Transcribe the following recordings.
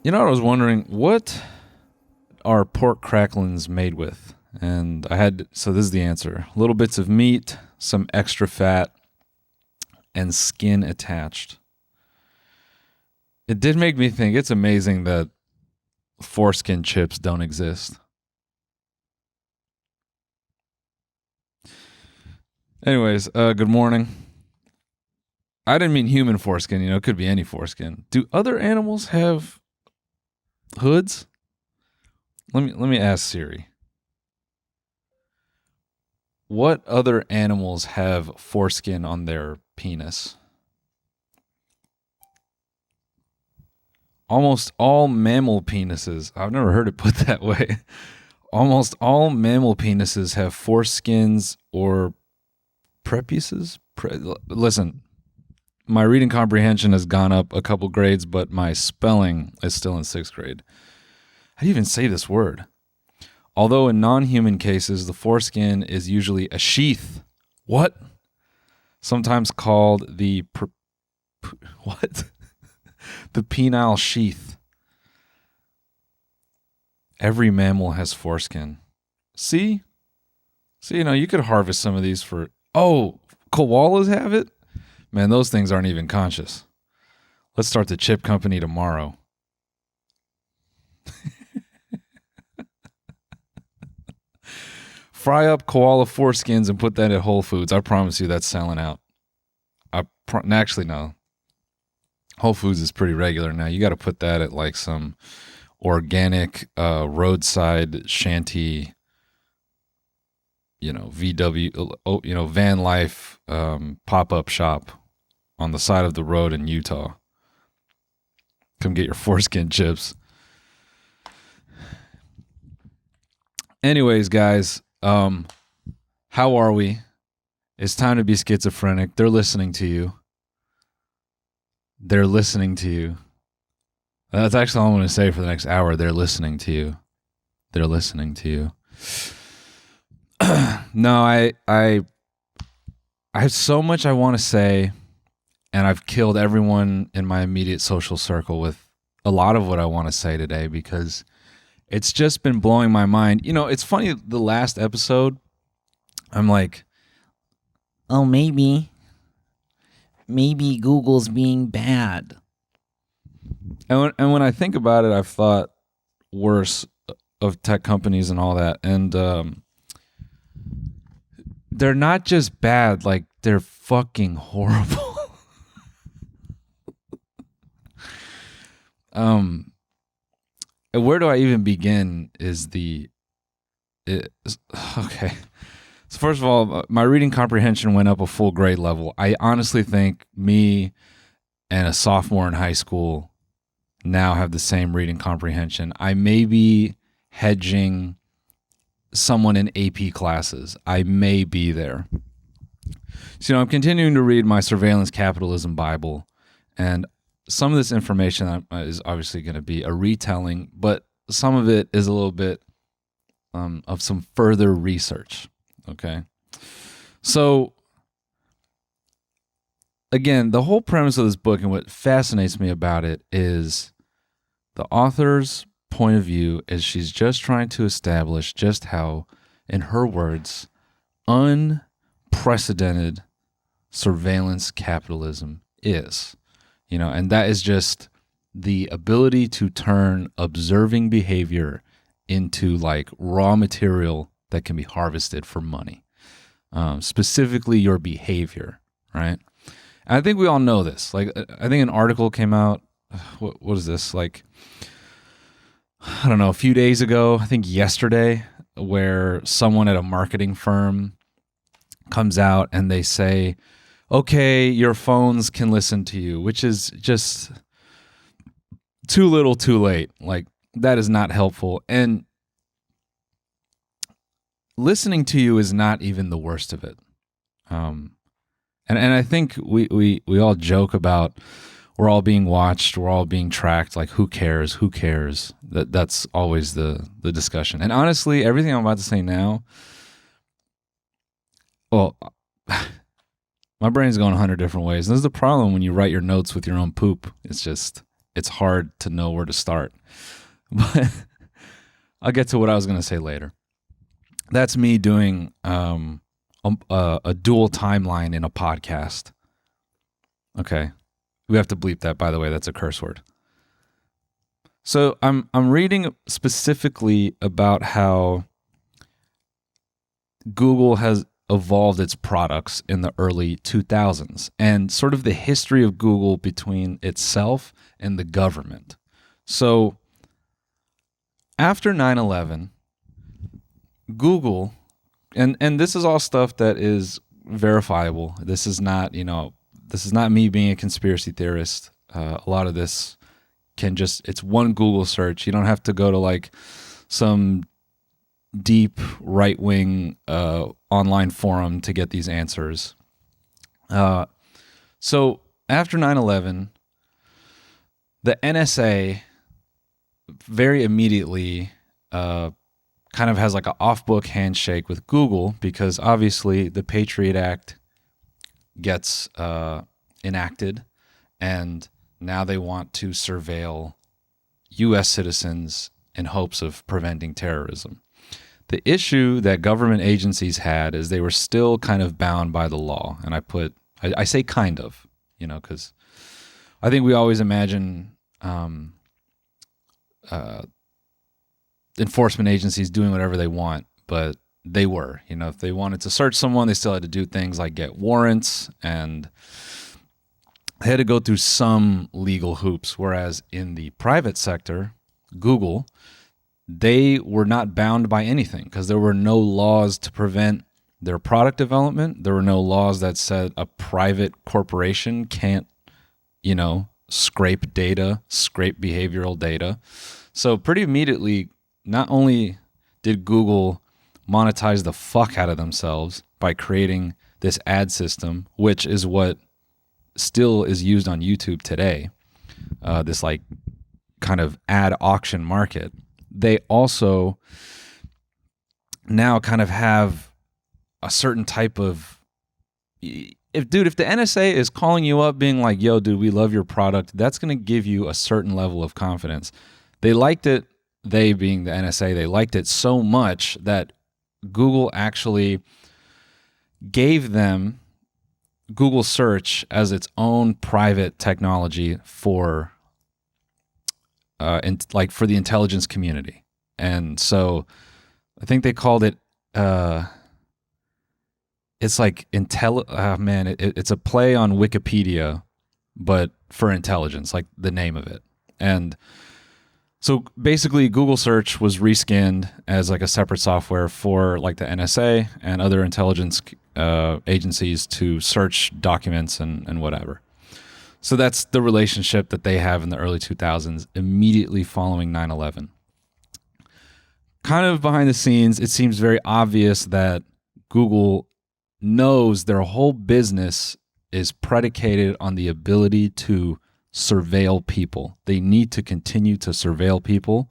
You know what I was wondering? What are pork cracklings made with? And so this is the answer. Little bits of meat, some extra fat, and skin attached. It did make me think it's amazing that foreskin chips don't exist. Anyways, good morning. I didn't mean human foreskin, it could be any foreskin. Do other animals have hoods? Let me ask Siri. What other animals have foreskin on their penis? Almost all mammal penises. I've never heard it put that way. Almost all mammal penises have foreskins or prepuces. Listen, my reading comprehension has gone up a couple grades, but my spelling is still in 6th grade. How do you even say this word? Although in non-human cases, the foreskin is usually a sheath. What? Sometimes called the what? The penile sheath. Every mammal has foreskin. See, you could harvest some of these for. Oh, koalas have it? Man, those things aren't even conscious. Let's start the chip company tomorrow. Fry up koala foreskins and put that at Whole Foods. I promise you that's selling out. Actually, no. Whole Foods is pretty regular now. You got to put that at like some organic roadside shanty, VW, van life pop-up shop on the side of the road in Utah. Come get your foreskin chips. Anyways, guys, how are we? It's time to be schizophrenic. They're listening to you. They're listening to you. That's actually all I'm going to say for the next hour. They're listening to you. They're listening to you. No, I have so much I want to say, and I've killed everyone in my immediate social circle with a lot of what I want to say today because it's just been blowing my mind. It's funny, the last episode, I'm like, oh, maybe Google's being bad. And when I think about it, I've thought worse of tech companies and all that. And they're not just bad, like they're fucking horrible. Where do I even begin okay. So first of all, my reading comprehension went up a full grade level. I honestly think me and a sophomore in high school now have the same reading comprehension. I may be hedging someone in AP classes. I may be there. So, I'm continuing to read my Surveillance Capitalism Bible, and some of this information is obviously going to be a retelling, but some of it is a little bit of some further research. Okay. So, again, the whole premise of this book and what fascinates me about it is the author's point of view is she's just trying to establish just how, in her words, unprecedented surveillance capitalism is. And that is just the ability to turn observing behavior into like raw material that can be harvested for money, specifically your behavior, right? And I think we all know this. Like, I think an article came out. What is this? Like, I don't know, a few days ago, I think yesterday, where someone at a marketing firm comes out and they say, okay, your phones can listen to you, which is just too little too late. Like, that is not helpful. And listening to you is not even the worst of it. And I think we all joke about we're all being watched, we're all being tracked. Like, who cares? Who cares? That's always the discussion. And honestly, everything I'm about to say now, well, my brain's going 100 different ways. And this is the problem when you write your notes with your own poop. It's just, it's hard to know where to start. But I'll get to what I was going to say later. That's me doing a dual timeline in a podcast. Okay. We have to bleep that, by the way. That's a curse word. So I'm reading specifically about how Google has evolved its products in the early 2000s and sort of the history of Google between itself and the government. So after 9/11, Google, and this is all stuff that is verifiable. This is not me being a conspiracy theorist. A lot of this it's one Google search. You don't have to go to like some deep right-wing online forum to get these answers. So after 9/11, the NSA very immediately kind of has like an off-book handshake with Google because obviously the Patriot Act gets enacted, and now they want to surveil U.S. citizens in hopes of preventing terrorism. The issue that government agencies had is they were still kind of bound by the law. And I say kind of, because I think we always imagine enforcement agencies doing whatever they want, but they were. If they wanted to search someone, they still had to do things like get warrants, and they had to go through some legal hoops. Whereas in the private sector, Google, they were not bound by anything because there were no laws to prevent their product development. There were no laws that said a private corporation can't, scrape data, scrape behavioral data. So pretty immediately, not only did Google monetize the fuck out of themselves by creating this ad system, which is what still is used on YouTube today, this like kind of ad auction market, they also now kind of have a certain type of, if the NSA is calling you up being like, yo, dude, we love your product, that's going to give you a certain level of confidence. They liked it, they being the NSA, they liked it so much that Google actually gave them Google Search as its own private technology for for the intelligence community. And so I think they called it it's like it's a play on Wikipedia, but for intelligence, like the name of it. And so basically Google Search was reskinned as like a separate software for like the NSA and other intelligence agencies to search documents and whatever. So that's the relationship that they have in the early 2000s, immediately following 9/11. Kind of behind the scenes, it seems very obvious that Google knows their whole business is predicated on the ability to surveil people. They need to continue to surveil people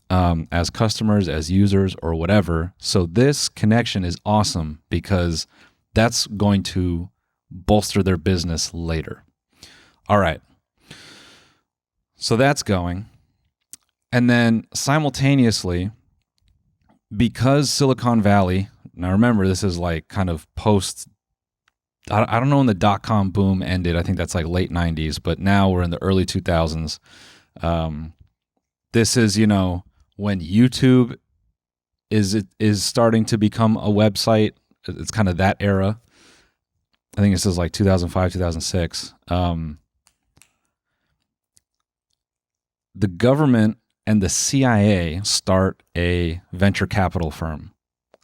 as customers, as users, or whatever. So this connection is awesome because that's going to bolster their business later. All right. So that's going. And then simultaneously, because Silicon Valley, now remember, this is like kind of post, I don't know when the dot-com boom ended. I think that's like late 90s, but now we're in the early 2000s. This is, when YouTube is starting to become a website. It's kind of that era. I think this is like 2005, 2006. The government and the CIA start a venture capital firm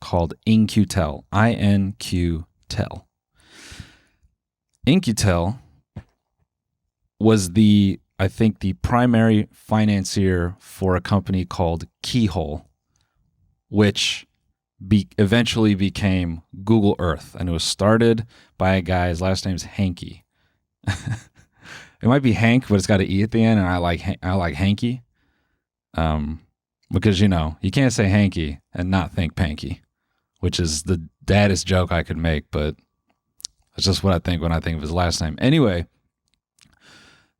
called In-Q-Tel, INQ-Tel. In-Q-Tel was I think the primary financier for a company called Keyhole, which eventually became Google Earth. And it was started by a guy, his last name is Hanky. It might be Hank, but it's got an E at the end, and I like Hanky. Because, you can't say Hanky and not think Panky, which is the daddest joke I could make, but it's just what I think when I think of his last name. Anyway,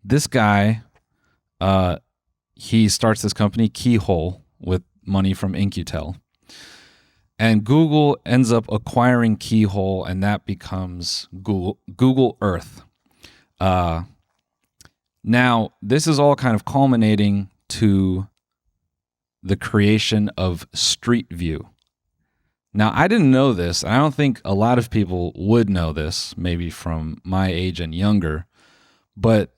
this guy he starts this company, Keyhole, with money from In-Q-Tel. And Google ends up acquiring Keyhole, and that becomes Google Earth. Now, this is all kind of culminating to the creation of Street View. Now, I didn't know this. I don't think a lot of people would know this, maybe from my age and younger, but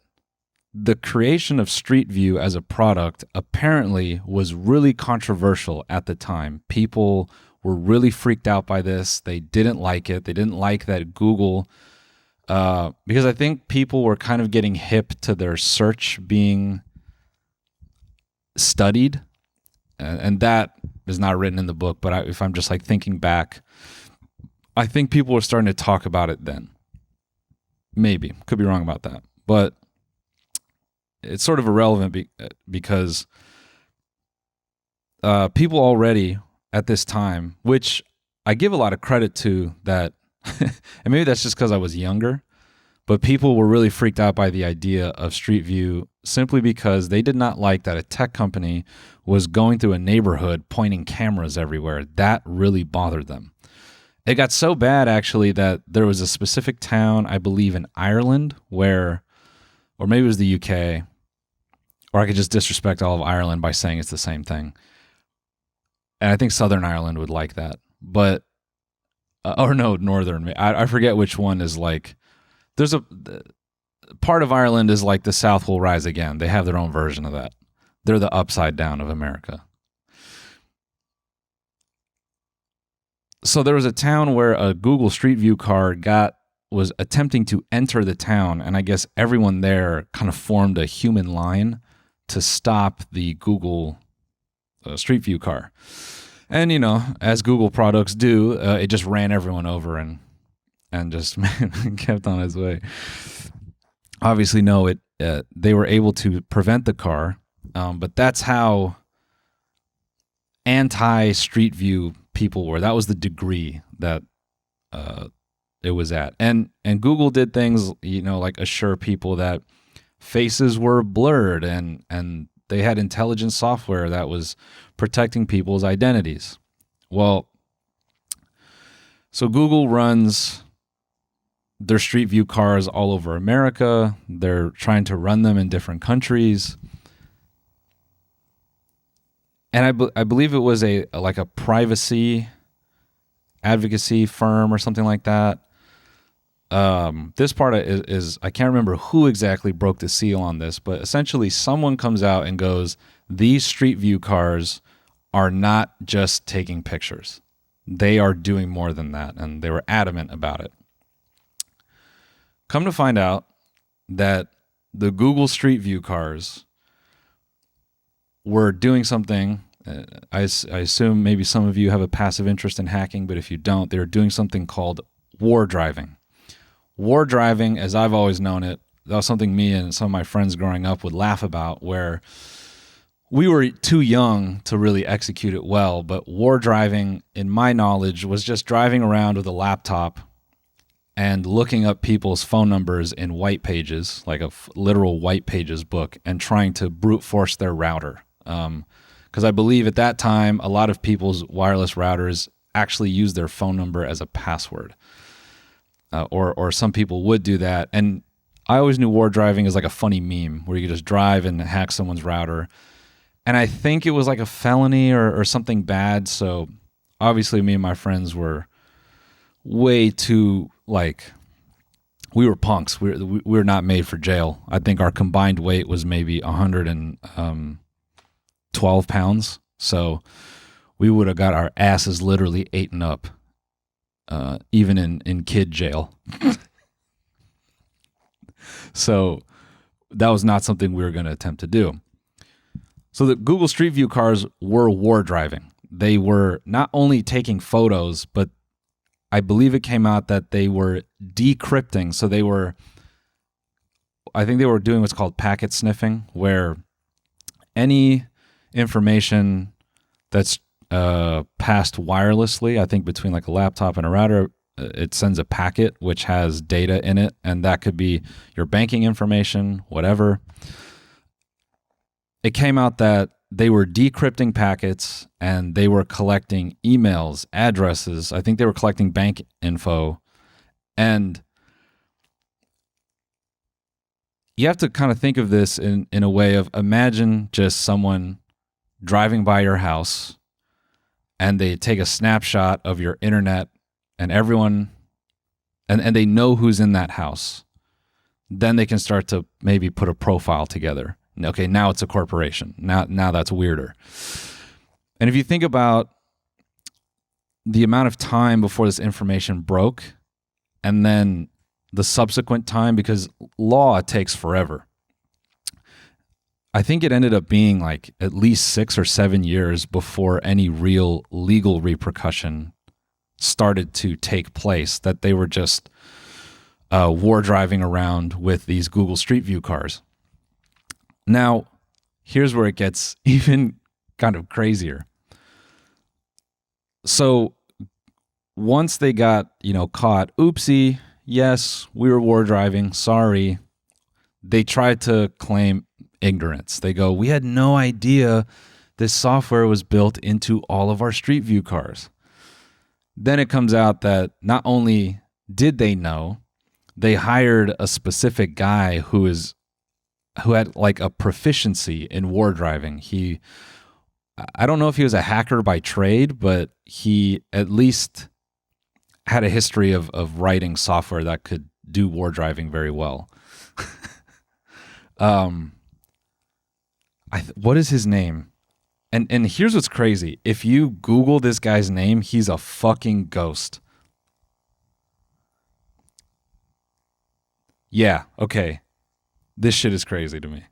the creation of Street View as a product apparently was really controversial at the time. People were really freaked out by this. They didn't like it. They didn't like that Google, because I think people were kind of getting hip to their search being studied. And that is not written in the book, but if I'm just like thinking back, I think people were starting to talk about it then. Maybe. Could be wrong about that. But it's sort of irrelevant because people already at this time, which I give a lot of credit to that, and maybe that's just because I was younger, but people were really freaked out by the idea of Street View simply because they did not like that a tech company was going through a neighborhood pointing cameras everywhere. That really bothered them. It got so bad, actually, that there was a specific town, I believe in Ireland, where, or maybe it was the UK, or I could just disrespect all of Ireland by saying it's the same thing. And I think Southern Ireland would like that. But, or no, Northern. I forget which one is like, there's a part of Ireland is like the South will rise again. They have their own version of that. They're the upside down of America. So there was a town where a Google Street View car was attempting to enter the town, and I guess everyone there kind of formed a human line to stop the Google Street View car. And, you know, as Google products do, it just ran everyone over and just kept on its way. Obviously, no, they were able to prevent the car, but that's how anti-Street View people were. That was the degree that it was at. And Google did things, you know, like assure people that faces were blurred and they had intelligent software that was protecting people's identities. Well, so Google runs their Street View cars all over America. They're trying to run them in different countries. And I believe it was a privacy advocacy firm or something like that. This part is I can't remember who exactly broke the seal on this, but essentially someone comes out and goes, these Street View cars are not just taking pictures. They are doing more than that, and they were adamant about it. Come to find out that the Google Street View cars were doing something. I assume maybe some of you have a passive interest in hacking, but if you don't, they're doing something called war driving. War driving, as I've always known it, that was something me and some of my friends growing up would laugh about, where we were too young to really execute it well, but war driving, in my knowledge, was just driving around with a laptop and looking up people's phone numbers in white pages, like a literal white pages book, and trying to brute force their router. Because I believe at that time, a lot of people's wireless routers actually use their phone number as a password. Or some people would do that. And I always knew war driving as like a funny meme where you could just drive and hack someone's router. And I think it was like a felony or something bad. So obviously me and my friends were way too, like, we were punks. We were not made for jail. I think our combined weight was maybe 112 pounds. So we would have got our asses literally eaten up, even in kid jail. So that was not something we were going to attempt to do. So the Google Street View cars were war driving. They were not only taking photos, but I believe it came out that they were decrypting. So I think they were doing what's called packet sniffing, where any information that's passed wirelessly, I think between like a laptop and a router, it sends a packet which has data in it, and that could be your banking information, whatever. it came out that they were decrypting packets and they were collecting emails, addresses. I think they were collecting bank info. And you have to kind of think of this in a way of, imagine just someone driving by your house and they take a snapshot of your internet and everyone, and they know who's in that house. Then they can start to maybe put a profile together. Okay, now it's a corporation. Now that's weirder. And if you think about the amount of time before this information broke and then the subsequent time, because law takes forever. I think it ended up being like at least 6 or 7 years before any real legal repercussion started to take place, that they were just war driving around with these Google Street View cars. Now, here's where it gets even kind of crazier. So once they got, caught, oopsie, yes, we were war driving, sorry, they tried to claim ignorance. They go, we had no idea this software was built into all of our Street View cars. Then it comes out that not only did they know, they hired a specific guy who had like a proficiency in war driving. I don't know if he was a hacker by trade, but he at least had a history of writing software that could do war driving very well. What is his name? And here's what's crazy. If you Google this guy's name, he's a fucking ghost. Yeah, okay. This shit is crazy to me.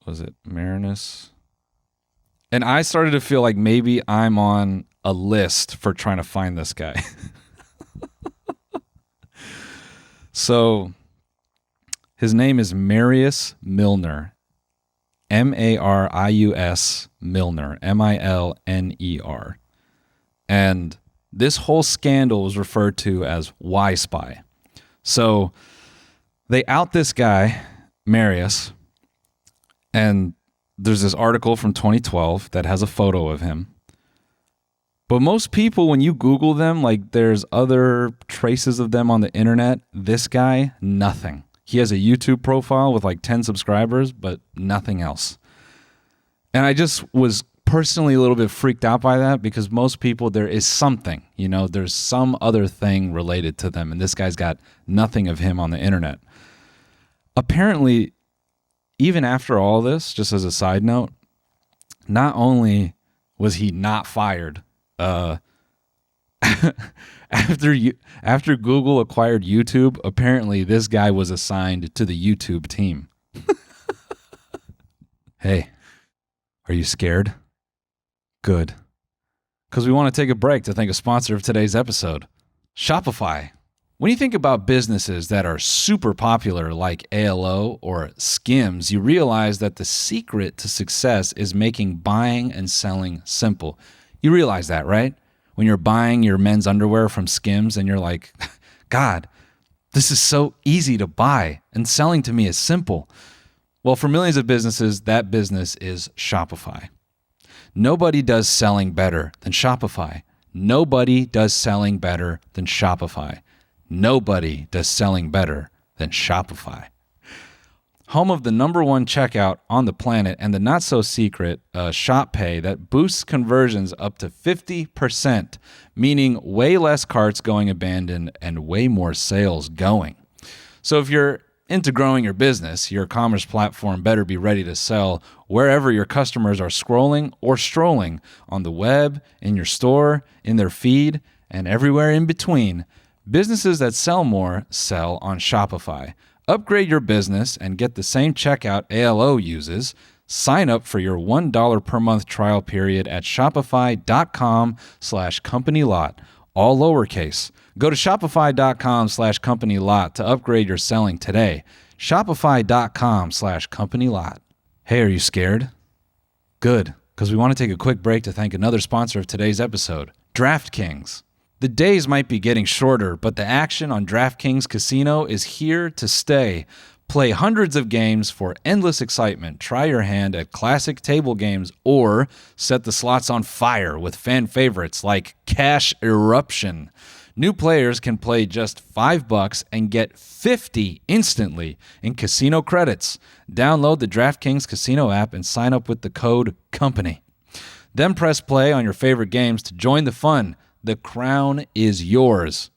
Was it Marinus? And I started to feel like maybe I'm on a list for trying to find this guy. So his name is Marius Milner. Marius Milner. Milner. And this whole scandal was referred to as Y-Spy. So they out this guy, Marius, and there's this article from 2012 that has a photo of him. But most people, when you Google them, like there's other traces of them on the internet. This guy, nothing. He has a YouTube profile with like 10 subscribers, but nothing else. And I just was personally a little bit freaked out by that, because most people, there is something, there's some other thing related to them. And this guy's got nothing of him on the internet. Apparently, even after all this, just as a side note, not only was he not fired, after Google acquired YouTube, apparently this guy was assigned to the YouTube team. Hey, are you scared? Good. Because we want to take a break to thank a sponsor of today's episode, Shopify. When you think about businesses that are super popular like ALO or Skims, you realize that the secret to success is making buying and selling simple. You realize that, right? When you're buying your men's underwear from Skims and you're like, God, this is so easy to buy, and selling to me is simple. Well, for millions of businesses, that business is Shopify. Nobody does selling better than Shopify. Nobody does selling better than Shopify. Nobody does selling better than Shopify. Home of the #1 checkout on the planet and the not-so-secret Shop Pay that boosts conversions up to 50%, meaning way less carts going abandoned and way more sales going. So if you're into growing your business, your commerce platform better be ready to sell wherever your customers are scrolling or strolling, on the web, in your store, in their feed, and everywhere in between. Businesses that sell more sell on Shopify. Upgrade your business and get the same checkout ALO uses. Sign up for your $1 per month trial period at shopify.com/companylot, all lowercase. Go to shopify.com/companylot to upgrade your selling today. Shopify.com/companylot. Hey, are you scared? Good, because we want to take a quick break to thank another sponsor of today's episode, DraftKings. The days might be getting shorter, but the action on DraftKings Casino is here to stay. Play hundreds of games for endless excitement. Try your hand at classic table games or set the slots on fire with fan favorites like Cash Eruption. New players can play just $5 and get 50 instantly in casino credits. Download the DraftKings Casino app and sign up with the code COMPANY. Then press play on your favorite games to join the fun. The crown is yours.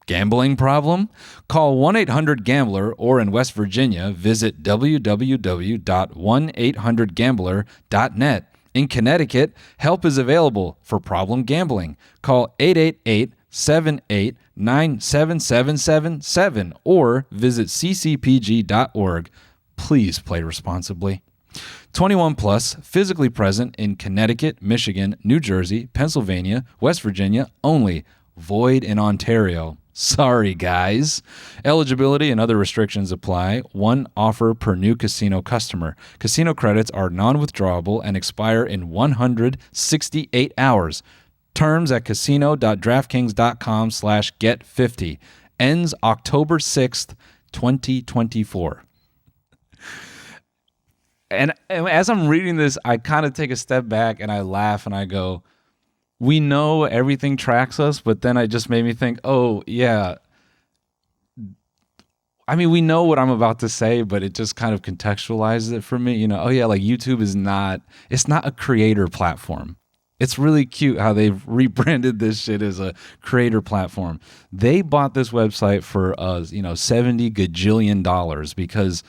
Gambling problem? Call 1-800-GAMBLER or in West Virginia, visit www.1800gambler.net. In Connecticut, help is available for problem gambling. Call 888-78-977777 or visit ccpg.org. Please play responsibly. 21 plus, physically present in Connecticut, Michigan, New Jersey, Pennsylvania, West Virginia only. Void in Ontario. Sorry, guys. Eligibility and other restrictions apply. One offer per new casino customer. Casino credits are non-withdrawable and expire in 168 hours. Terms at casino.draftkings.com/get50. Ends October 6th, 2024. And as I'm reading this, I kind of take a step back and I laugh and I go, we know everything tracks us, but then it just made me think, oh, yeah. I mean, we know what I'm about to say, but it just kind of contextualizes it for me. You know, oh, yeah, like YouTube it's not a creator platform. It's really cute how they've rebranded this shit as a creator platform. They bought this website for, $70 gajillion because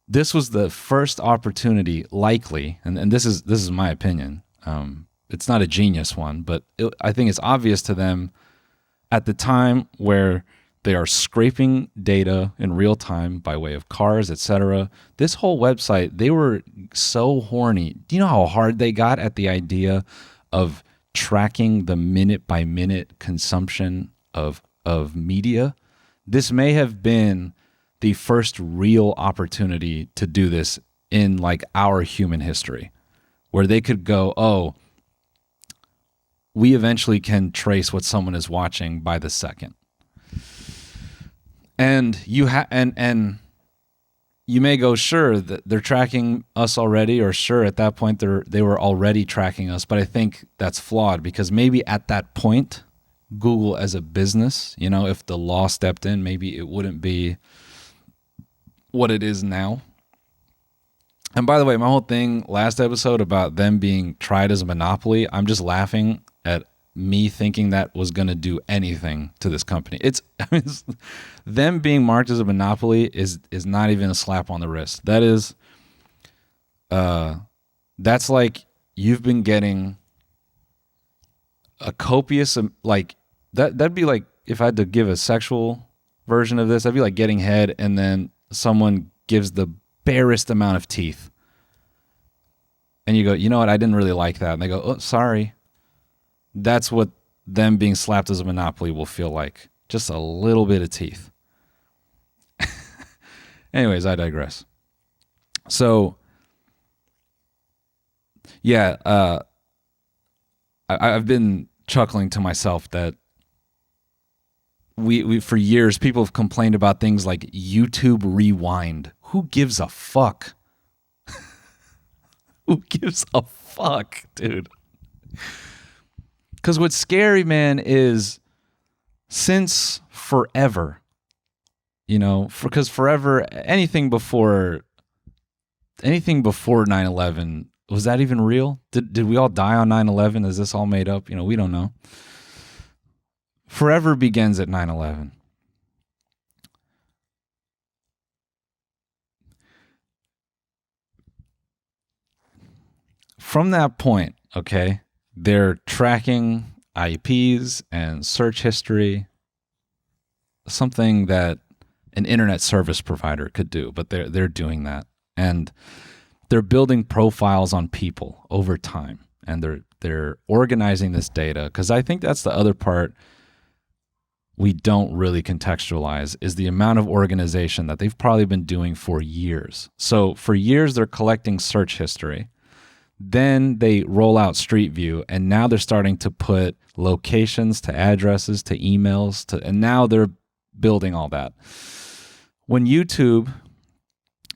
this was the first opportunity, likely, and this is my opinion. It's not a genius one, but I think it's obvious to them at the time where they are scraping data in real time by way of cars, etc. This whole website, they were so horny. Do you know how hard they got at the idea of tracking the minute-by-minute consumption of media? This may have been the first real opportunity to do this in like our human history, where they could go, oh, we eventually can trace what someone is watching by the second. And you may go, sure, that they're tracking us already, or sure, at that point they were already tracking us. But I think that's flawed because maybe at that point, Google as a business, if the law stepped in, maybe it wouldn't be what it is now. And by the way, my whole thing last episode about them being tried as a monopoly, I'm just laughing at me thinking that was going to do anything to this company. It's them being marked as a monopoly is not even a slap on the wrist. That is, that's like you've been getting a copious, that'd be like if I had to give a sexual version of this, that'd be like getting head and then someone gives the barest amount of teeth. And you go, you know what? I didn't really like that. And they go, oh, sorry. That's what them being slapped as a monopoly will feel like. Just a little bit of teeth. Anyways, I digress. So, yeah, I've been chuckling to myself that we for years, people have complained about things like YouTube Rewind. Who gives a fuck? Who gives a fuck, dude? Because what's scary, man, is since forever, because forever, anything before 9/11, was that even real? Did we all die on 9/11? Is this all made up? We don't know. Forever begins at 9/11. From that point, okay, they're tracking IPs and search history, something that an internet service provider could do, but they're doing that. And they're building profiles on people over time, and they're organizing this data, because I think that's the other part we don't really contextualize is the amount of organization that they've probably been doing for years. So for years, they're collecting search history. Then they roll out Street View, and now they're starting to put locations to addresses to emails and now they're building all that. When YouTube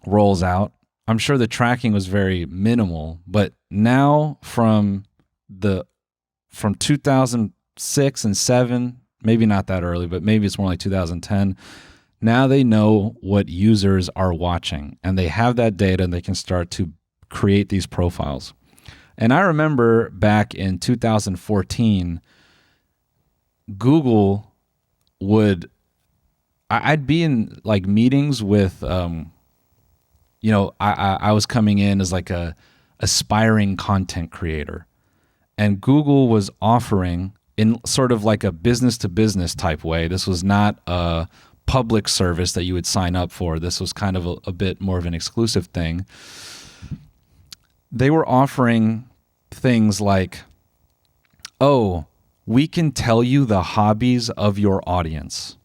rolls out. I'm sure the tracking was very minimal, but now from 2006 and 7, maybe not that early, but maybe it's more like 2010. Now they know what users are watching, and they have that data, and they can start to create these profiles. And I remember back in 2014, Google I'd be in like meetings with, I was coming in as like a aspiring content creator, and Google was offering in sort of like a business to business type way. This was not a public service that you would sign up for. This was kind of a bit more of an exclusive thing. They were offering things like, oh, we can tell you the hobbies of your audience.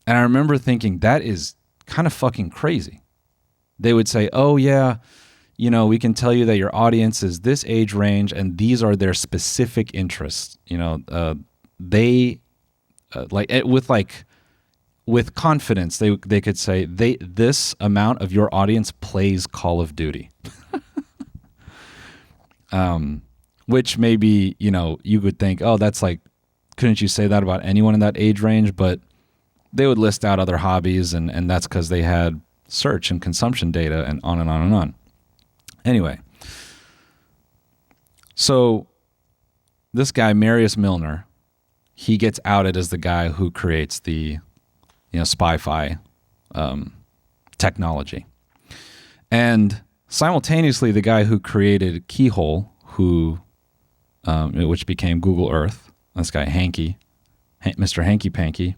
And I remember thinking, that is kind of fucking crazy. They would say, oh yeah, we can tell you that your audience is this age range and these are their specific interests. With confidence, they could say this amount of your audience plays Call of Duty. Which maybe, you would think, oh, that's like, couldn't you say that about anyone in that age range? But they would list out other hobbies, and that's because they had search and consumption data and on and on and on. Anyway, so this guy, Marius Milner, he gets outed as the guy who creates the, Spy-Fi technology. And simultaneously, the guy who created Keyhole, which became Google Earth, this guy Mr. Hanky Panky,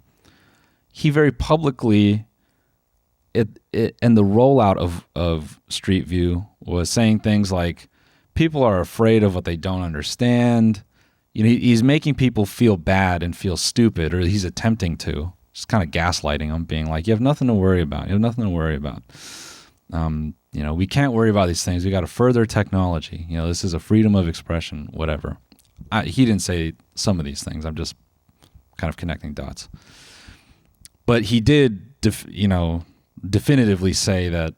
he very publicly, and the rollout of Street View was saying things like, people are afraid of what they don't understand. He's making people feel bad and feel stupid, or he's attempting to. Just kind of gaslighting them, being like, you have nothing to worry about. You have nothing to worry about. We can't worry about these things. We got to further technology. This is a freedom of expression, whatever. He didn't say some of these things. I'm just kind of connecting dots. But he did, definitively say that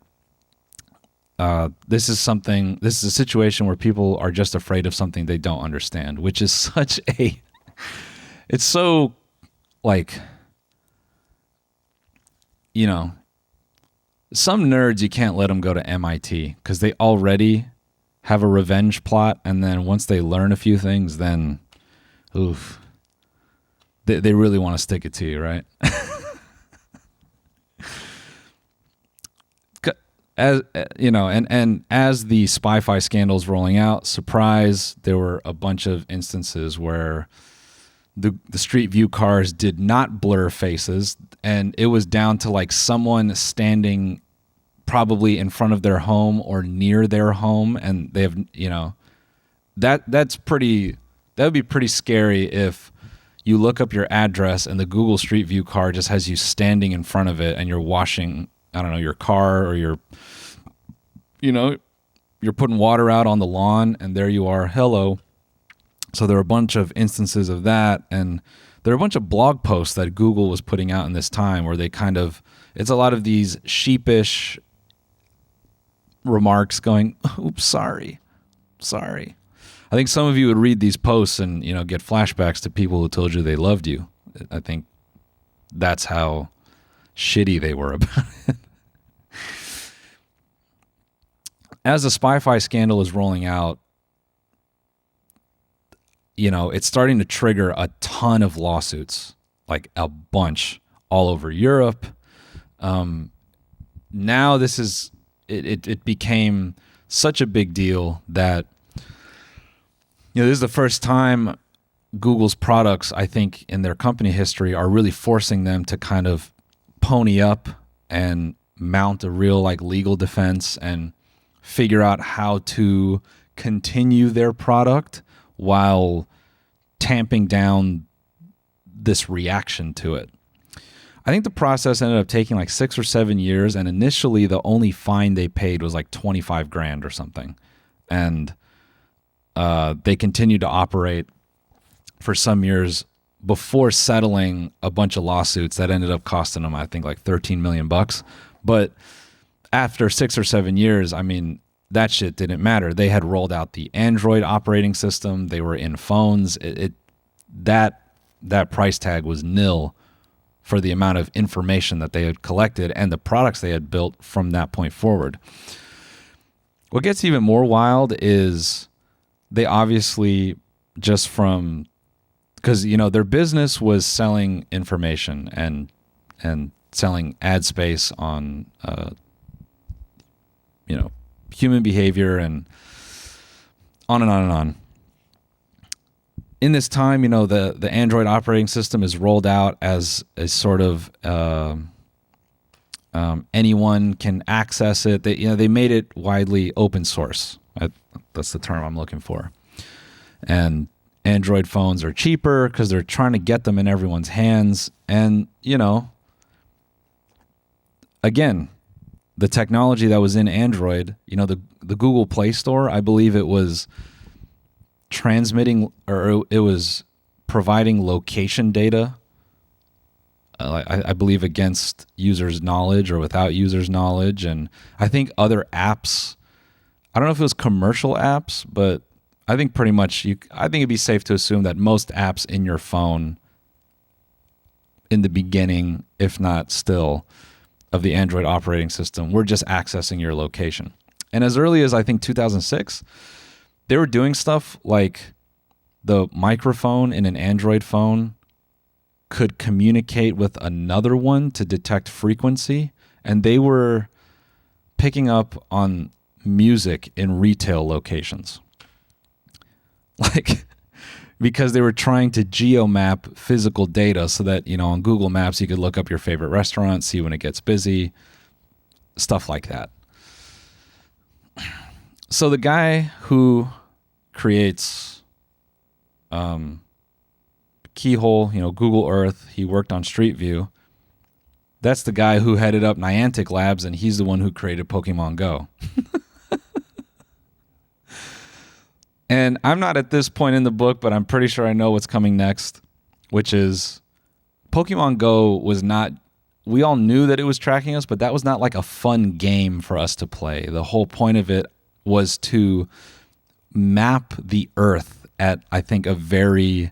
this is a situation where people are just afraid of something they don't understand, which is it's so like, some nerds, you can't let them go to MIT because they already have a revenge plot. And then once they learn a few things, then, oof, they really want to stick it to you, right? As and as the Spy-Fi scandals rolling out, surprise, there were a bunch of instances where the Street View cars did not blur faces, and it was down to like someone standing probably in front of their home or near their home, and they have that would be pretty scary if you look up your address and the Google Street View car just has you standing in front of it, and you're washing, I don't know, your car, or you're putting water out on the lawn, and there you are. Hello. So there are a bunch of instances of that, and there are a bunch of blog posts that Google was putting out in this time where they it's a lot of these sheepish remarks going, oops, sorry. I think some of you would read these posts and, get flashbacks to people who told you they loved you. I think that's how shitty they were about it. As the Spy-Fi scandal is rolling out, it's starting to trigger a ton of lawsuits, like a bunch all over Europe. Now it became such a big deal that, this is the first time Google's products, I think, in their company history are really forcing them to kind of pony up and mount a real legal defense and figure out how to continue their product while tamping down this reaction to it. I think the process ended up taking 6 or 7 years, and initially the only fine they paid was $25,000 or something. And they continued to operate for some years before settling a bunch of lawsuits that ended up costing them, I think, $13 million. But after 6 or 7 years, I mean, that shit didn't matter. They had rolled out the Android operating system. They were in phones. That price tag was nil for the amount of information that they had collected and the products they had built from that point forward. What gets even more wild is they obviously just from, because their business was selling information and selling ad space on human behavior and on and on and on. In this time, the Android operating system is rolled out as a sort of anyone can access it. They made it widely open source. That's the term I'm looking for. And Android phones are cheaper because they're trying to get them in everyone's hands. And again, the technology that was in Android, the Google Play Store, I believe it was transmitting, or it was providing location data, I believe against users' knowledge or without users' knowledge. And I think other apps, I don't know if it was commercial apps, but I think pretty much I think it'd be safe to assume that most apps in your phone in the beginning, if not still, of the Android operating system were just accessing your location. And as early as I think 2006, they were doing stuff like the microphone in an Android phone could communicate with another one to detect frequency, and they were picking up on music in retail locations. Like, because they were trying to geomap physical data so that, on Google Maps, you could look up your favorite restaurant, see when it gets busy, stuff like that. So the guy who creates Keyhole, Google Earth, he worked on Street View. That's the guy who headed up Niantic Labs, and he's the one who created Pokemon Go. And I'm not at this point in the book, but I'm pretty sure I know what's coming next, which is Pokemon Go was not, we all knew that it was tracking us, but that was not like a fun game for us to play. The whole point of it was to map the Earth at, I think, a very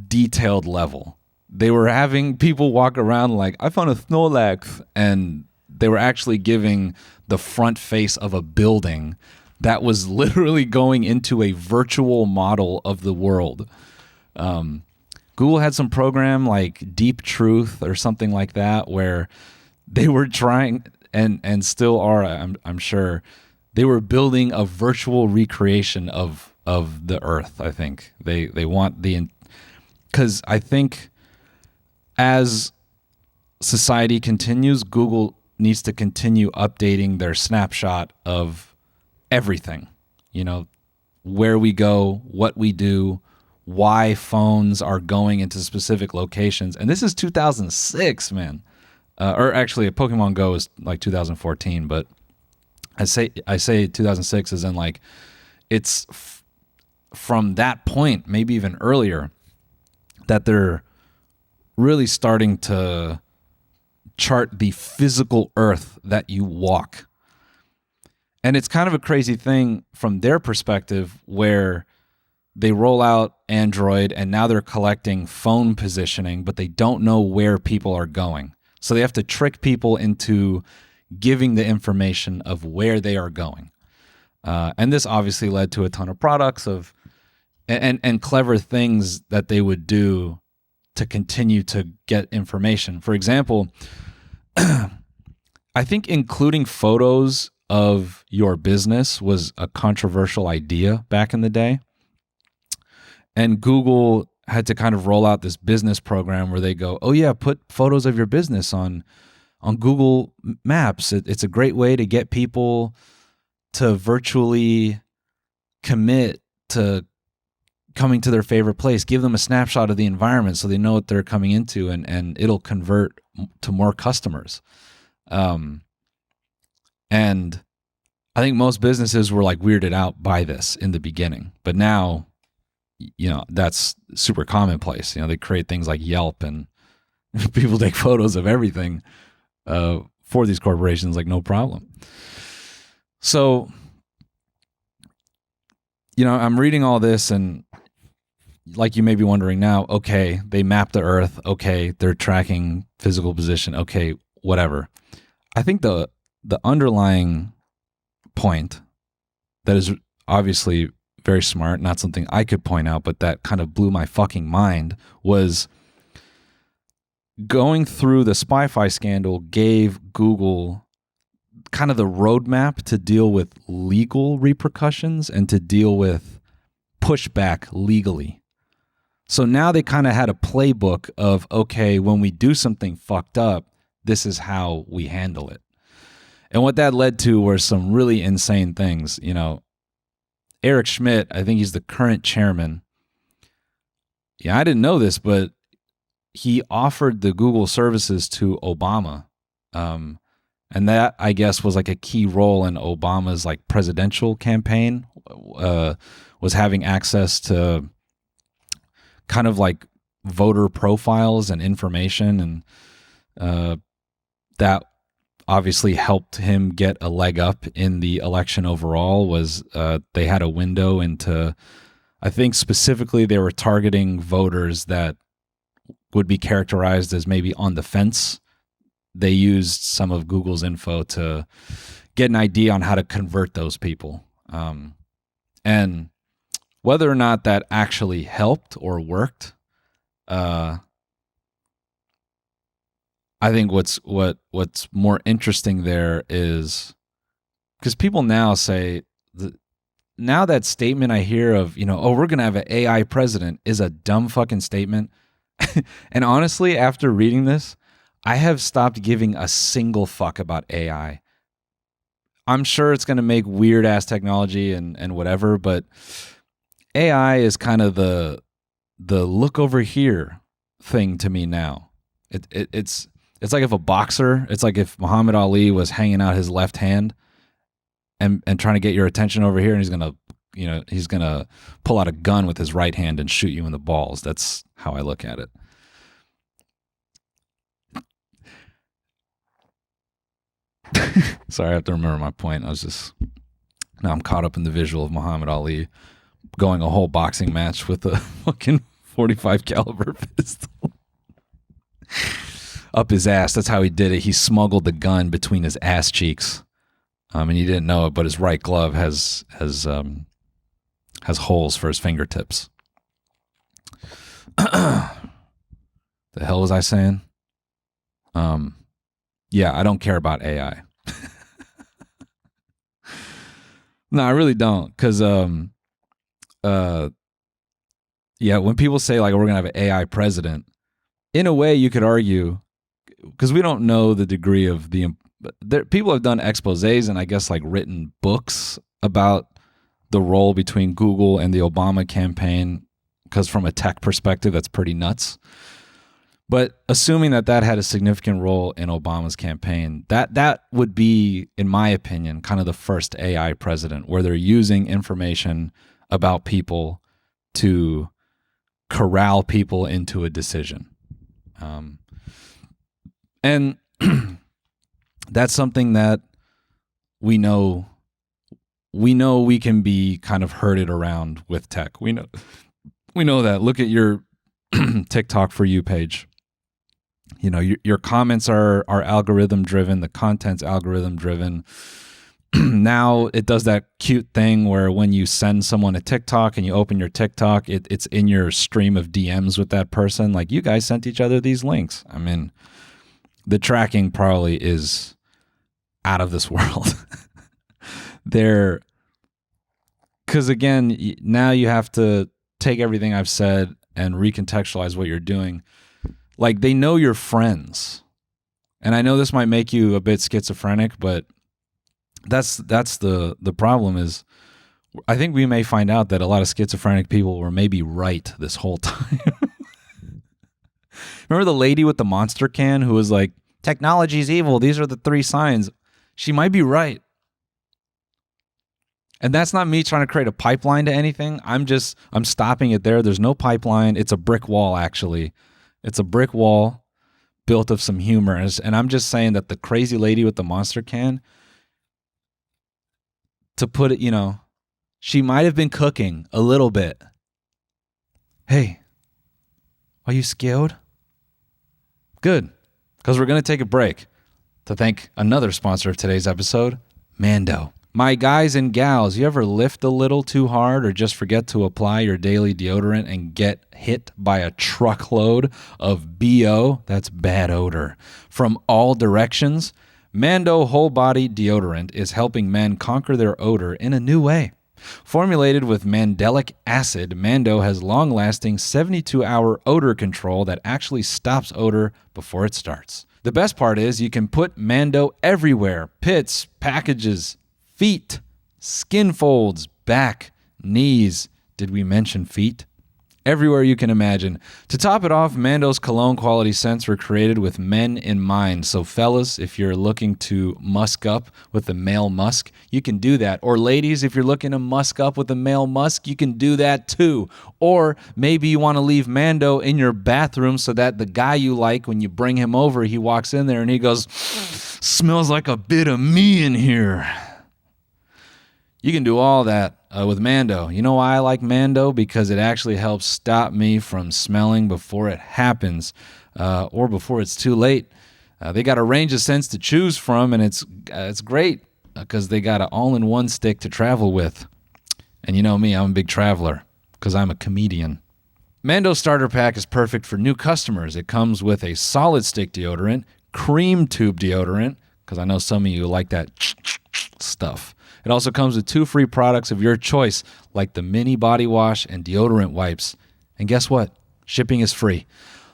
detailed level. They were having people walk around like, I found a Snorlax, and they were actually giving the front face of a building that was literally going into a virtual model of the world. Google had some program like Deep Truth or something like that, where they were trying, and still are, I'm sure, they were building a virtual recreation of the Earth. I think they want because I think as society continues, Google needs to continue updating their snapshot of everything, where we go, what we do, why phones are going into specific locations. And this is 2006, man. Or actually, Pokemon Go is like 2014, but I say 2006 as in like it's from that point, maybe even earlier, that they're really starting to chart the physical Earth that you walk. And it's kind of a crazy thing from their perspective, where they roll out Android and now they're collecting phone positioning, but they don't know where people are going. So they have to trick people into giving the information of where they are going. And this obviously led to a ton of products and clever things that they would do to continue to get information. For example, I think including photos of your business was a controversial idea back in the day. And Google had to kind of roll out this business program where they go, oh yeah, put photos of your business on Google Maps. It's a great way to get people to virtually commit to coming to their favorite place. Give them a snapshot of the environment so they know what they're coming into, and it'll convert to more customers. And I think most businesses were like weirded out by this in the beginning, but now, that's super commonplace. They create things like Yelp, and people take photos of everything. for these corporations, like no problem. So, I'm reading all this, and like you may be wondering now, okay, they mapped the Earth. Okay, they're tracking physical position. Okay, whatever. I think the underlying point that is obviously very smart, not something I could point out, but that kind of blew my fucking mind, was going through the Spy-Fi scandal gave Google kind of the roadmap to deal with legal repercussions and to deal with pushback legally. So now they kind of had a playbook of, okay, when we do something fucked up, this is how we handle it. And what that led to were some really insane things. Eric Schmidt, I think he's the current chairman. Yeah, I didn't know this, but he offered the Google services to Obama. And that, I guess, was like a key role in Obama's like presidential campaign, was having access to kind of like voter profiles and information. And that obviously helped him get a leg up in the election overall. Was they had a window into, I think specifically they were targeting voters that would be characterized as maybe on the fence. They used some of Google's info to get an idea on how to convert those people. And whether or not that actually helped or worked, I think what's more interesting there is because people now say now that statement I hear of, we're going to have an AI president is a dumb fucking statement. And honestly, after reading this, I have stopped giving a single fuck about AI. I'm sure it's going to make weird ass technology and whatever, but AI is kind of the look over here thing to me now. It's like if a boxer, it's like if Muhammad Ali was hanging out his left hand and trying to get your attention over here, and he's gonna pull out a gun with his right hand and shoot you in the balls. That's how I look at it. Sorry, I have to remember my point. Now I'm caught up in the visual of Muhammad Ali going a whole boxing match with a fucking 45 caliber pistol up his ass. That's how he did it. He smuggled the gun between his ass cheeks, and he didn't know it. But his right glove has holes for his fingertips. The hell was I saying? Yeah, I don't care about AI. No, I really don't. Because, yeah, when people say, like, we're going to have an AI president, in a way you could argue, because we don't know the degree of people have done exposés and I guess, like, written books about the role between Google and the Obama campaign, because from a tech perspective, that's pretty nuts. But assuming that had a significant role in Obama's campaign, that would be, in my opinion, kind of the first AI president, where they're using information about people to corral people into a decision. And that's something that we know we can be kind of herded around with tech. We know that. Look at your TikTok For You page. Your comments are algorithm driven. The content's algorithm driven. Now it does that cute thing where when you send someone a TikTok and you open your TikTok, it's in your stream of DMs with that person. Like, you guys sent each other these links. I mean, the tracking probably is out of this world. Because again, now you have to take everything I've said and recontextualize what you're doing. Like, they know your friends. And I know this might make you a bit schizophrenic, but that's the problem is I think we may find out that a lot of schizophrenic people were maybe right this whole time. Remember the lady with the Monster can who was like, technology's evil. These are the 3 signs. She might be right. And that's not me trying to create a pipeline to anything. I'm stopping it there. There's no pipeline. It's a brick wall, actually. It's a brick wall. built of some humor. And I'm just saying that the crazy lady with the monster can, to put it, she might have been cooking a little bit. Hey, are you scared? Good, because we're going to take a break to thank another sponsor of today's episode, Mando. My guys and gals, you ever lift a little too hard or just forget to apply your daily deodorant and get hit by a truckload of BO, that's bad odor, from all directions? Mando Whole Body Deodorant is helping men conquer their odor in a new way. Formulated with mandelic acid, Mando has long-lasting 72-hour odor control that actually stops odor before it starts. The best part is you can put Mando everywhere: pits, packages, feet, skin folds, back, knees. Did we mention feet? Everywhere you can imagine. To top it off, Mando's cologne quality scents were created with men in mind. So fellas, if you're looking to musk up with a male musk, you can do that. Or ladies, if you're looking to musk up with a male musk, you can do that too. Or maybe you want to leave Mando in your bathroom so that the guy you like, when you bring him over, he walks in there and he goes, smells like a bit of me in here. You can do all that with Mando. You know why I like Mando? Because it actually helps stop me from smelling before it happens or before it's too late. They got a range of scents to choose from, and it's great because they got an all-in-one stick to travel with. And you know me, I'm a big traveler because I'm a comedian. Mando Starter Pack is perfect for new customers. It comes with a solid stick deodorant, cream tube deodorant, because I know some of you like that stuff. It also comes with 2 free products of your choice, like the mini body wash and deodorant wipes. And guess what? Shipping is free.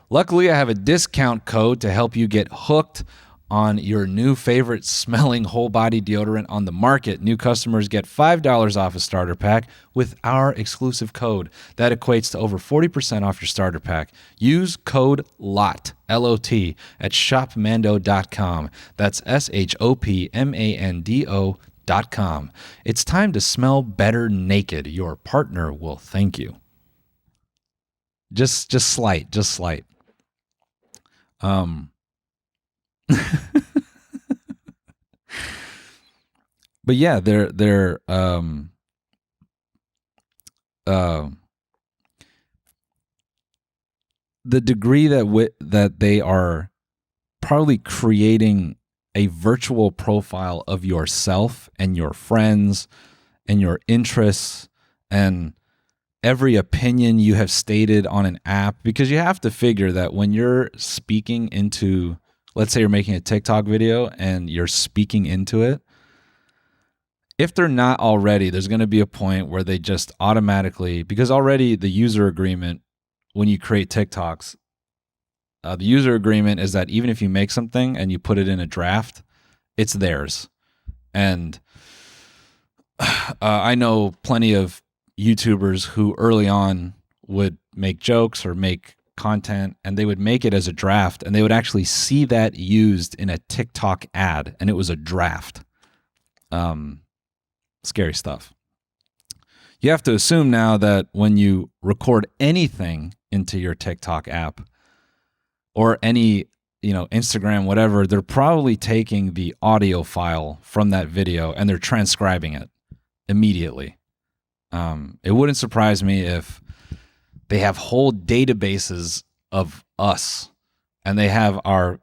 Luckily, I have a discount code to help you get hooked on your new favorite smelling whole body deodorant on the market. New customers get $5 off a starter pack with our exclusive code. That equates to over 40% off your starter pack. Use code LOT, L-O-T, at shopmando.com. That's shopmando.com. It's time to smell better naked. Your partner will thank you. Just slight. But yeah, they're the degree that they are probably creating a virtual profile of yourself and your friends and your interests and every opinion you have stated on an app, because you have to figure that when you're speaking into, let's say you're making a TikTok video and you're speaking into it, if they're not already, there's going to be a point where they just automatically, because already the user agreement, when you create TikToks, the user agreement is that even if you make something and you put it in a draft, it's theirs. And I know plenty of YouTubers who early on would make jokes or make content, and they would make it as a draft, and they would actually see that used in a TikTok ad, and it was a draft. Scary stuff. You have to assume now that when you record anything into your TikTok app or any, Instagram, whatever, they're probably taking the audio file from that video and they're transcribing it immediately. It wouldn't surprise me if they have whole databases of us and they have they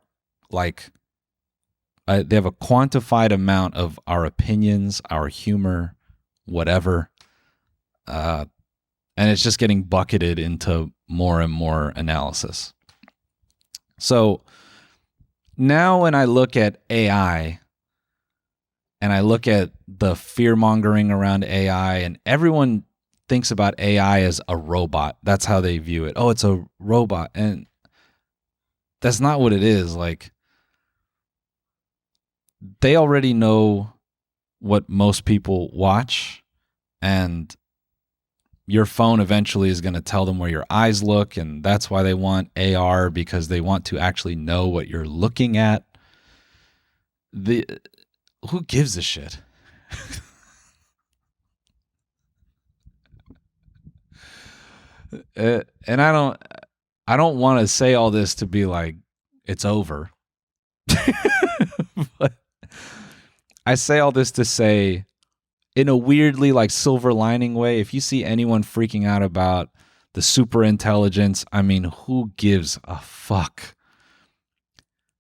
have a quantified amount of our opinions, our humor, whatever. And it's just getting bucketed into more and more analysis. So now when I look at AI and I look at the fear-mongering around AI, and everyone thinks about AI as a robot. That's how they view it. Oh, it's a robot. And that's not what it is. Like, they already know what most people watch, and your phone eventually is going to tell them where your eyes look, and that's why they want AR, because they want to actually know what you're looking at. Who gives a shit? And I don't want to say all this to be like, it's over. But I say all this to say, in a weirdly like silver lining way, if you see anyone freaking out about the super intelligence, I mean, who gives a fuck?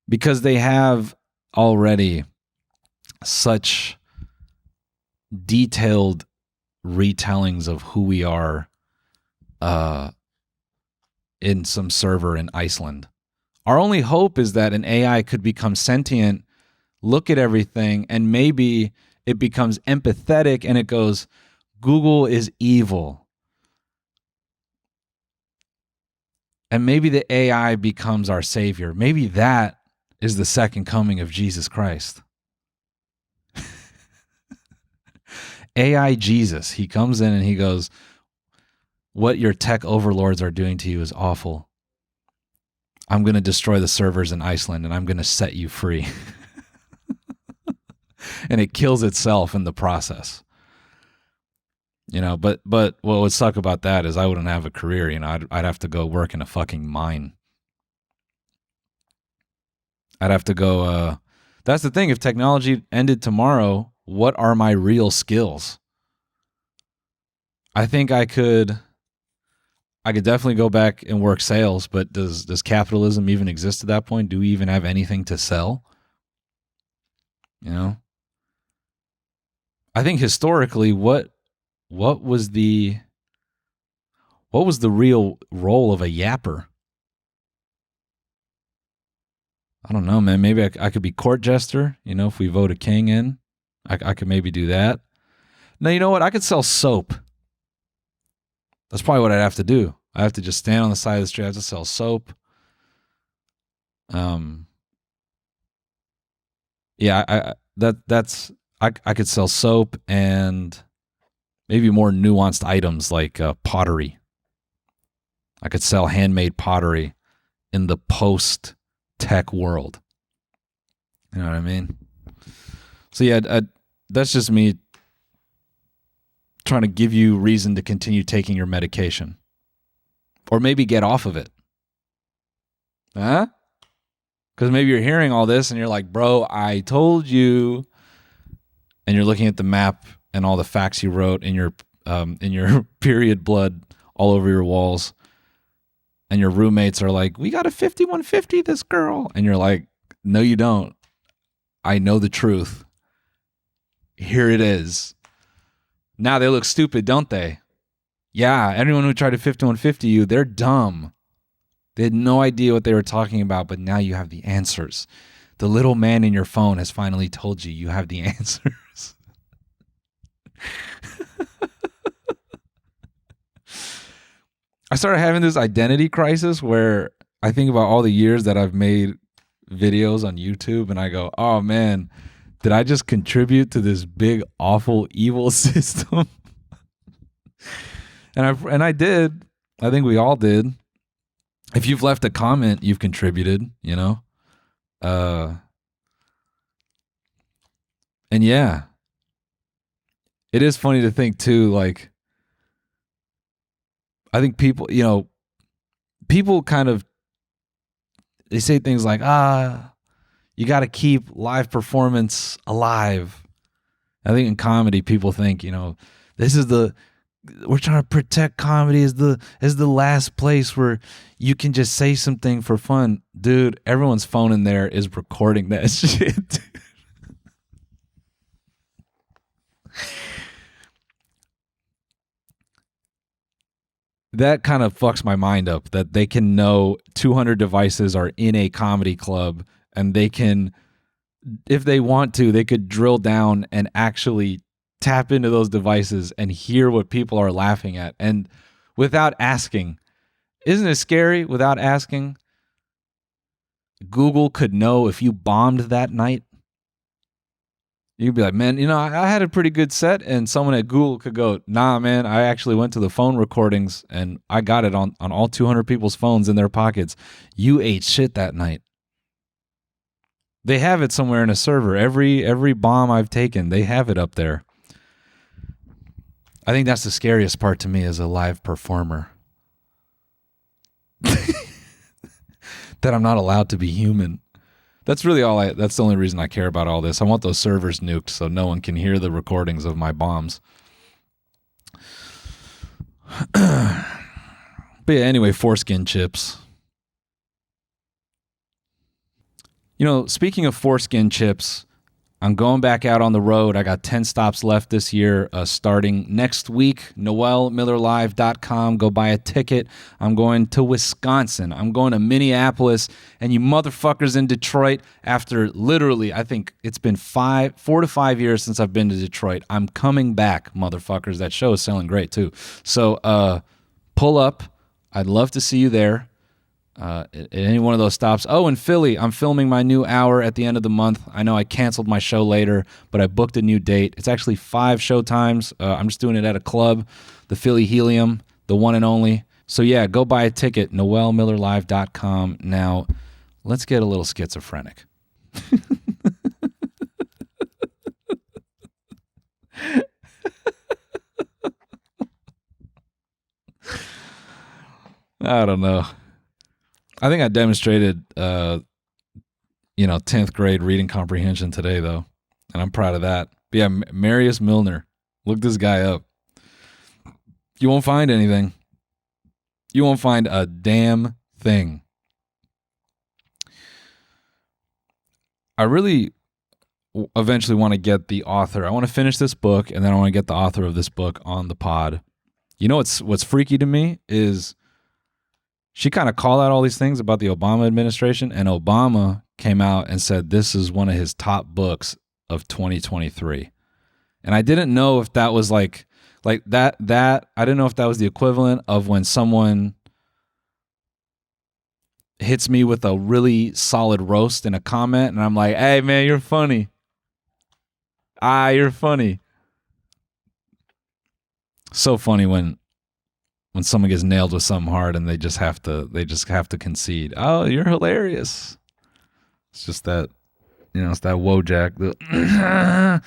Because they have already such detailed retellings of who we are in some server in Iceland. Our only hope is that an AI could become sentient, look at everything, and maybe it becomes empathetic and it goes, Google is evil. And maybe the AI becomes our savior. Maybe that is the second coming of Jesus Christ. AI Jesus, he comes in and he goes, what your tech overlords are doing to you is awful. I'm going to destroy the servers in Iceland and I'm going to set you free. And it kills itself in the process. You know, but what would suck about that is I wouldn't have a career. You know, I'd have to go work in a fucking mine. I'd have to go. That's the thing. If technology ended tomorrow, what are my real skills? I think I could definitely go back and work sales. But does capitalism even exist at that point? Do we even have anything to sell? You know, I think historically, what was the real role of a yapper? I don't know, man. Maybe I could be court jester. You know, if we vote a king in, I could maybe do that. No, you know what? I could sell soap. That's probably what I'd have to do. I have to just stand on the side of the street. I have to sell soap. Yeah, I could sell soap and maybe more nuanced items like pottery. I could sell handmade pottery in the post-tech world. You know what I mean? So yeah, that's just me trying to give you reason to continue taking your medication. Or maybe get off of it. Huh? Because maybe you're hearing all this and you're like, bro, I told you. And you're looking at the map and all the facts you wrote in your period blood all over your walls. And your roommates are like, we got a 5150 this girl. And you're like, no, you don't. I know the truth. Here it is. Now they look stupid, don't they? Yeah, everyone who tried to 5150 you, they're dumb. They had no idea what they were talking about, but now you have the answers. The little man in your phone has finally told you you have the answers. I started having this identity crisis where I think about all the years that I've made videos on YouTube and I go, oh man, did I just contribute to this big, awful, evil system? And I did. I think we all did. If you've left a comment, you've contributed, you know? And yeah, it is funny to think too, like, I think people, you know, people kind of, they say things like, you got to keep live performance alive. I think in comedy, people think, you know, we're trying to protect comedy as the last place where you can just say something for fun. Dude, everyone's phone in there is recording that shit. That kind of fucks my mind up that they can know 200 devices are in a comedy club and they can, if they want to, they could drill down and actually tap into those devices and hear what people are laughing at. And without asking, isn't it scary? Without asking, Google could know if you bombed that night. You'd be like, man, you know, I had a pretty good set, and someone at Google could go, nah, man, I actually went to the phone recordings and I got it on all 200 people's phones in their pockets. You ate shit that night. They have it somewhere in a server. Every bomb I've taken, they have it up there. I think that's the scariest part to me as a live performer. that I'm not allowed to be human. That's really that's the only reason I care about all this. I want those servers nuked so no one can hear the recordings of my bombs. But yeah, anyway, foreskin chips. You know, speaking of foreskin chips, I'm going back out on the road. I got 10 stops left this year, starting next week. NoelMillerLive.com. Go buy a ticket. I'm going to Wisconsin. I'm going to Minneapolis. And you motherfuckers in Detroit, after literally, I think it's been 4 to 5 years since I've been to Detroit. I'm coming back, motherfuckers. That show is selling great, too. So pull up. I'd love to see you there. At any one of those stops. Oh, in Philly, I'm filming my new hour at the end of the month. I know I canceled my show later, but I booked a new date. It's actually 5 show times. I'm just doing it at a club, the Philly Helium, the one and only. So yeah, go buy a ticket, NoelMillerLive.com. Now, let's get a little schizophrenic. I don't know. I think I demonstrated, 10th grade reading comprehension today, though, and I'm proud of that. But yeah, Marius Milner. Look this guy up. You won't find anything. You won't find a damn thing. I really eventually want to get the author. I want to finish this book, and then I want to get the author of this book on the pod. You know what's freaky to me is she kind of called out all these things about the Obama administration, and Obama came out and said this is one of his top books of 2023. And I didn't know if that was like that I didn't know if that was the equivalent of when someone hits me with a really solid roast in a comment and I'm like, "Hey man, you're funny." You're funny. So funny when someone gets nailed with something hard and they just have to concede. Oh, you're hilarious. It's just that, it's that Wojak, the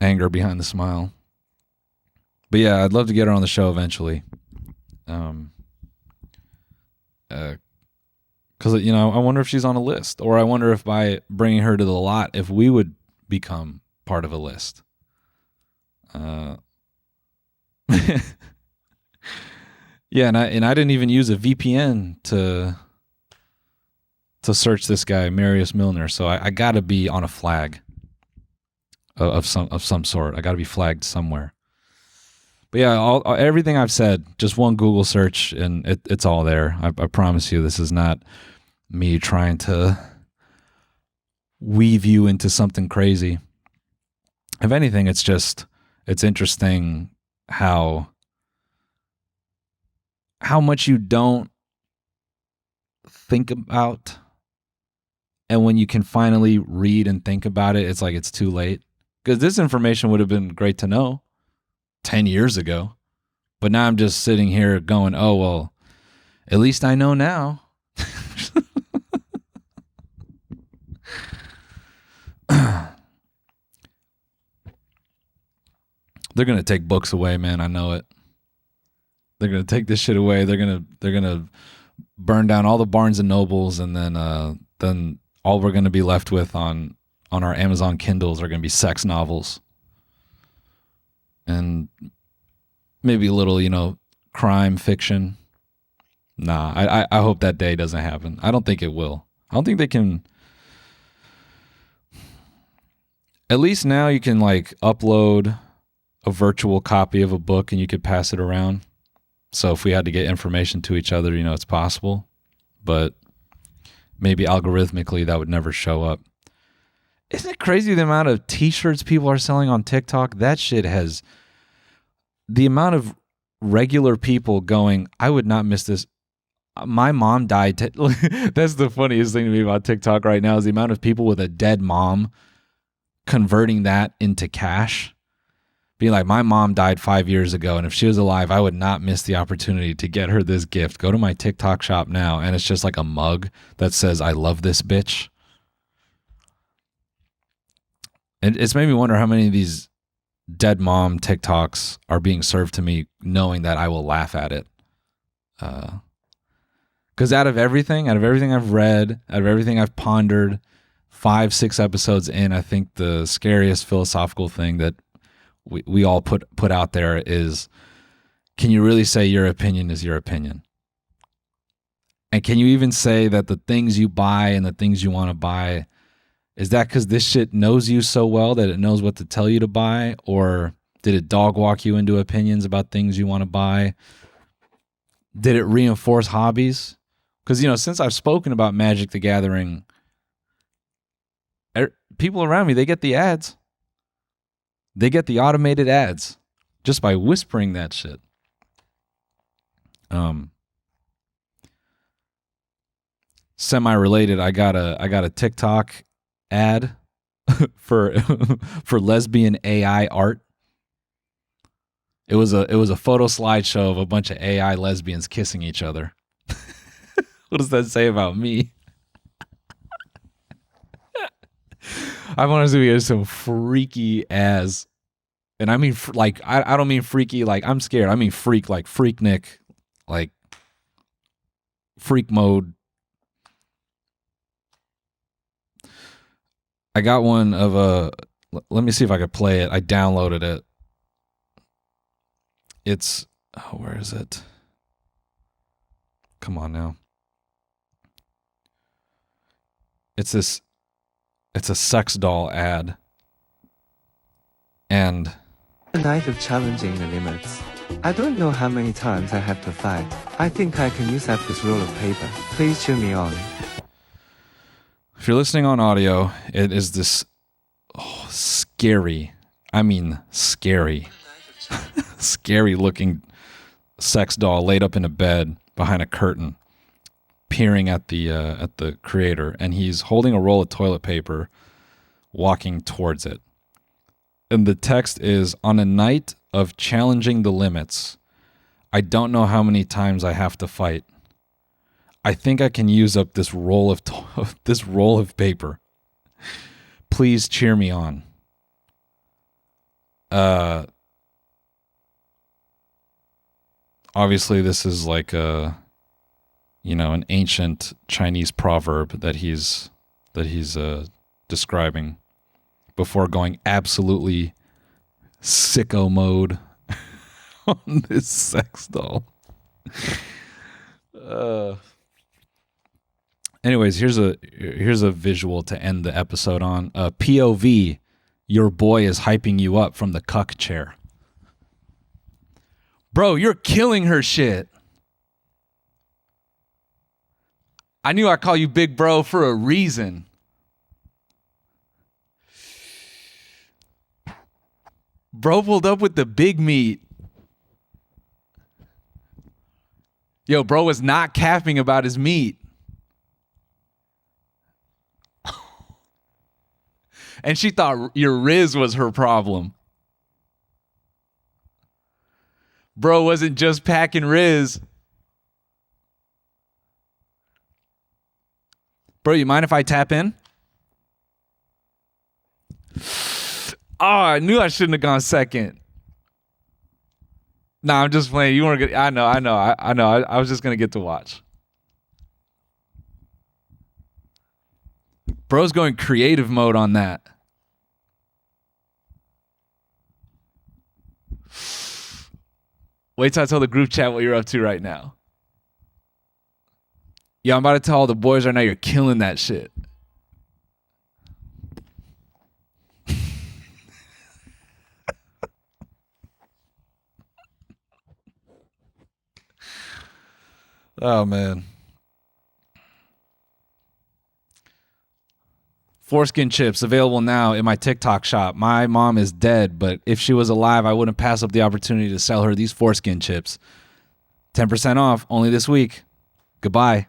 anger behind the smile. But yeah, I'd love to get her on the show eventually. Because, I wonder if she's on a list, or I wonder if by bringing her to the lot, if we would become part of a list. Yeah, and I didn't even use a VPN to search this guy, Marius Milner. So I got to be on a flag of some sort. I got to be flagged somewhere. But yeah, everything I've said, just one Google search, and it's all there. I promise you, this is not me trying to weave you into something crazy. If anything, it's interesting how much you don't think about, and when you can finally read and think about it, it's like it's too late. Because this information would have been great to know 10 years ago. But now I'm just sitting here going, oh, well, at least I know now. They're going to take books away, man. I know it. They're going to take this shit away. They're going to burn down all the Barnes and Nobles, and then all we're going to be left with on our Amazon Kindles are going to be sex novels. And maybe a little, crime fiction. Nah, I hope that day doesn't happen. I don't think it will. I don't think they can. At least now you can upload a virtual copy of a book and you could pass it around. So if we had to get information to each other, it's possible. But maybe algorithmically that would never show up. Isn't it crazy the amount of t-shirts people are selling on TikTok? That shit has the amount of regular people going, I would not miss this. My mom died. That's the funniest thing to me about TikTok right now is the amount of people with a dead mom converting that into cash. Being like, my mom died 5 years ago, and if she was alive, I would not miss the opportunity to get her this gift. Go to my TikTok shop now, and it's just like a mug that says, I love this bitch. And it's made me wonder how many of these dead mom TikToks are being served to me knowing that I will laugh at it. Because out of everything I've read, out of everything I've pondered, 5-6 episodes in, I think the scariest philosophical thing that we all put out there is, can you really say your opinion is your opinion? And can you even say that the things you buy and the things you want to buy, is that because this shit knows you so well that it knows what to tell you to buy? Or did it dog walk you into opinions about things you want to buy? Did it reinforce hobbies? Because, since I've spoken about Magic the Gathering, people around me, they get the ads. They get the automated ads just by whispering that shit. Semi-related, I got a TikTok ad for lesbian AI art. It was a photo slideshow of a bunch of AI lesbians kissing each other. What does that say about me? I want to see some freaky ass, and I mean I don't mean freaky like I'm scared. I mean freak like Freaknik, like freak mode. I got one of let me see if I could play it. I downloaded it. It's, where is it? Come on now. It's a sex doll ad. And A night of challenging the limits. I don't know how many times I have to fight. I think I can use up this roll of paper. Please cheer me on. If you're listening on audio, it is this scary, scary looking sex doll laid up in a bed behind a curtain, peering at the creator, and he's holding a roll of toilet paper, walking towards it. And the text is, on a night of challenging the limits, I don't know how many times I have to fight. I think I can use up this roll of paper. Please cheer me on. Obviously this is like an ancient Chinese proverb that he's describing before going absolutely sicko mode on this sex doll. Anyways, here's a visual to end the episode on. POV, your boy is hyping you up from the cuck chair. Bro, you're killing her shit. I knew I'd call you big bro for a reason. Bro pulled up with the big meat. Yo, bro was not capping about his meat. And she thought your Riz was her problem. Bro wasn't just packing Riz. Bro, you mind if I tap in? Oh, I knew I shouldn't have gone second. Nah, I'm just playing. You weren't good. I know. I was just going to get to watch. Bro's going creative mode on that. Wait till I tell the group chat what you're up to right now. Yeah, I'm about to tell all the boys right now you're killing that shit. Oh, man. Foreskin chips available now in my TikTok shop. My mom is dead, but if she was alive, I wouldn't pass up the opportunity to sell her these foreskin chips. 10% off only this week. Goodbye.